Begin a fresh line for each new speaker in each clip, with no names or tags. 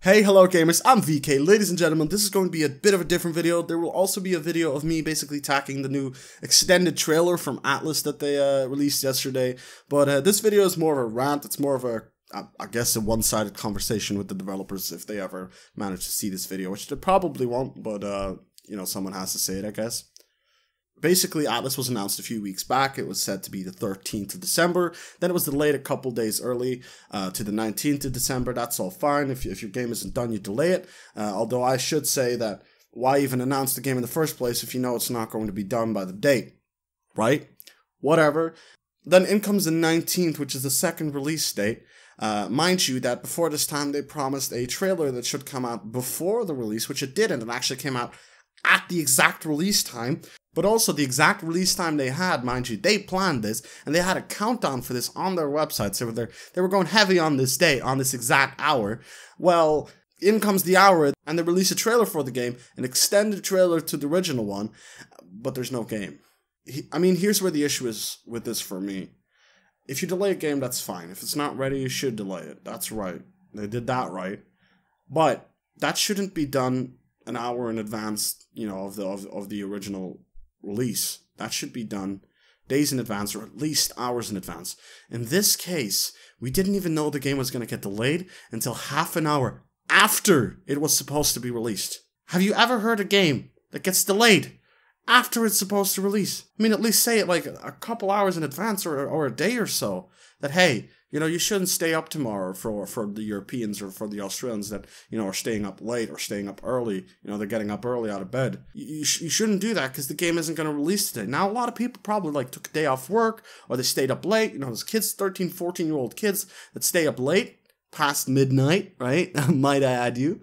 Hey, hello gamers, I'm VK. Ladies and gentlemen, this is going to be a bit of a different video. There will also be a video of me basically attacking the new extended trailer from Atlas that they released yesterday. But this video is more of a rant. It's more of a, I guess, a one-sided conversation with the developers if they ever manage to see this video, which they probably won't, but, you know, someone has to say it, I guess. Basically, Atlas was announced a few weeks back. It was said to be the 13th of December. Then it was delayed a couple days early to the 19th of December. That's all fine. If your game isn't done, you delay it. Although I should say that why even announce the game in the first place if you know it's not going to be done by the date, right? Whatever. Then in comes the 19th, which is the second release date. Mind you that before this time, they promised a trailer that should come out before the release, which it didn't. It actually came out at the exact release time. But also the exact release time they had, mind you, they planned this, and they had a countdown for this on their website, so they were going heavy on this day, on this exact hour. Well, in comes the hour, and they release a trailer for the game, an extended trailer to the original one, but there's no game. I mean, here's where the issue is with this for me. If you delay a game, that's fine. If it's not ready, you should delay it. That's right. They did that right. But that shouldn't be done an hour in advance, you know, of the original release. That should be done days in advance, or at least hours in advance. In this case, we didn't even know the game was going to get delayed until half an hour after it was supposed to be released. Have you ever heard a game that gets delayed after it's supposed to release? I mean, at least say it like a couple hours in advance, or a day or so, that hey, you know, you shouldn't stay up tomorrow for the Europeans or for the Australians that, you know, are staying up late or staying up early. You know, they're getting up early out of bed. You shouldn't do that because the game isn't going to release today. Now, a lot of people probably like took a day off work or they stayed up late. You know, those kids, 13, 14-year-old kids that stay up late past midnight, right? Might I add you.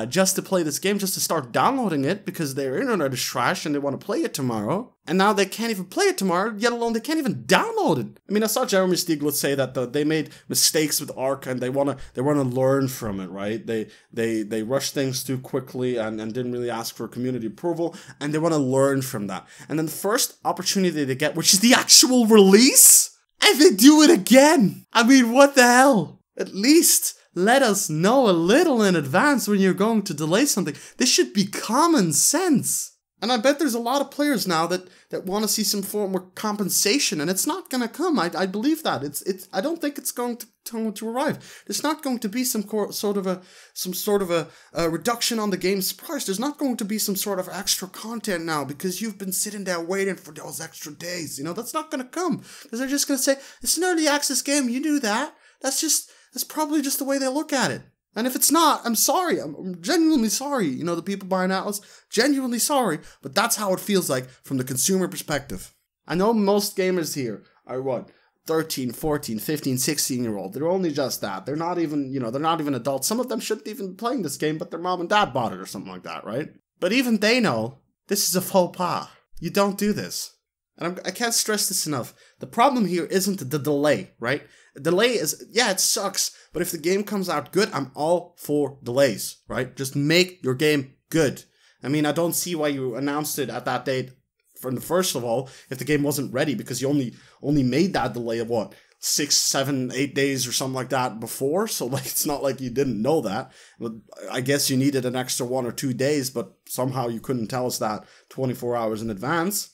Just to play this game, just to start downloading it because their internet is trash and they want to play it tomorrow. And now they can't even play it tomorrow, yet alone they can't even download it. I mean, I saw Jeremy Stieglitz say that they made mistakes with Ark and they wanna learn from it, right? They rushed things too quickly and didn't really ask for community approval, and they want to learn from that. And then the first opportunity they get, which is the actual release, and they do it again. I mean, what the hell? At least let us know a little in advance when you're going to delay something. This should be common sense. And I bet there's a lot of players now that want to see some form of compensation, and it's not going to come. I believe that. I don't think it's going to arrive. There's not going to be some sort of a reduction on the game's price. There's not going to be some sort of extra content now because you've been sitting there waiting for those extra days. You know, that's not going to come because they're just going to say, it's an early access game. You knew that. That's probably just the way they look at it. And if it's not, I'm sorry. I'm genuinely sorry. You know, the people buying Atlas, genuinely sorry. But that's how it feels like from the consumer perspective. I know most gamers here are what? 13, 14, 15, 16-year-old. They're only just that. They're not even, you know, they're not even adults. Some of them shouldn't even be playing this game, but their mom and dad bought it or something like that, right? But even they know this is a faux pas. You don't do this. And I can't stress this enough. The problem here isn't the delay, right? The delay is, yeah, it sucks, but if the game comes out good, I'm all for delays, right? Just make your game good. I mean, I don't see why you announced it at that date, first of all, if the game wasn't ready, because you only made that delay of what, 6, 7, 8 days or something like that before, so like it's not like you didn't know that. But I guess you needed an extra 1 or 2 days, but somehow you couldn't tell us that 24 hours in advance.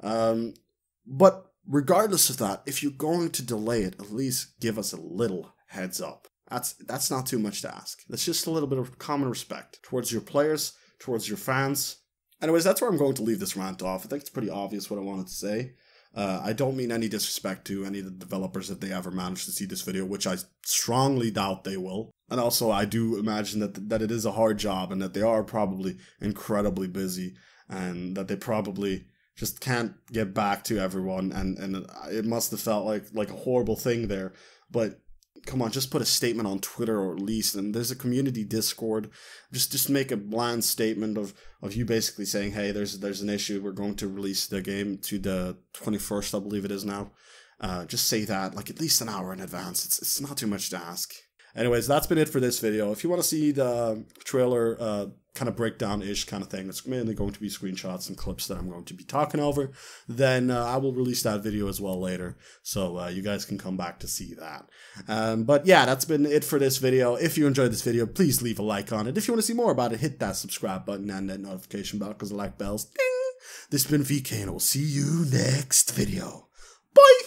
But regardless of that, if you're going to delay it, at least give us a little heads up. That's not too much to ask. That's just a little bit of common respect towards your players, towards your fans. Anyways, that's where I'm going to leave this rant off. I think it's pretty obvious what I wanted to say. I don't mean any disrespect to any of the developers if they ever manage to see this video, which I strongly doubt they will. And also, I do imagine that it is a hard job and that they are probably incredibly busy and that they probably just can't get back to everyone, and it must have felt like a horrible thing there. But come on, just put a statement on Twitter, or at least, and there's a community Discord. Just make a bland statement of you basically saying, hey, there's an issue. We're going to release the game to the 21st, I believe it is now. Just say that like at least an hour in advance. It's not too much to ask. Anyways, that's been it for this video. If you want to see the trailer kind of breakdown-ish kind of thing. It's mainly going to be screenshots and clips that I'm going to be talking over. Then I will release that video as well later, so you guys can come back to see that. But yeah, that's been it for this video. If you enjoyed this video, please leave a like on it. If you want to see more about it, hit that subscribe button and that notification bell, because the like bells. Ding! This has been VK, and I will see you next video. Bye!